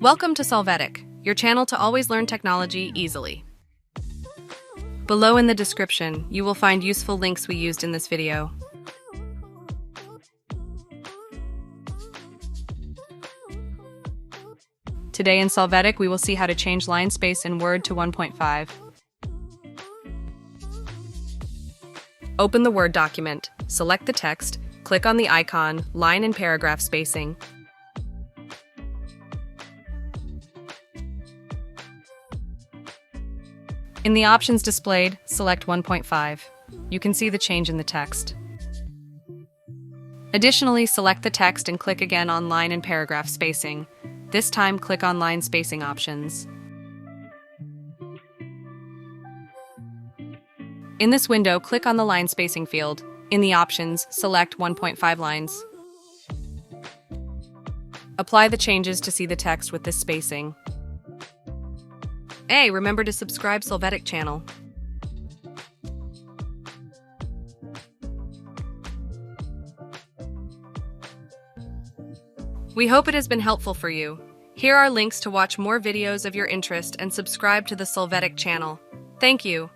Welcome to Solvetic, your channel to always learn technology easily. Below in the description, you will find useful links we used in this video. Today in Solvetic, we will see how to change line space in Word to 1.5. Open the Word document, select the text, click on the icon, line and paragraph spacing. In the options displayed, select 1.5. You can see the change in the text. Additionally, select the text and click again on line and paragraph spacing. This time, click on line spacing options. In this window, click on the line spacing field. In the options, select 1.5 lines. Apply the changes to see the text with this spacing. Hey, remember to subscribe Solvetic channel. We hope it has been helpful for you. Here are links to watch more videos of your interest and subscribe to the Solvetic channel. Thank you.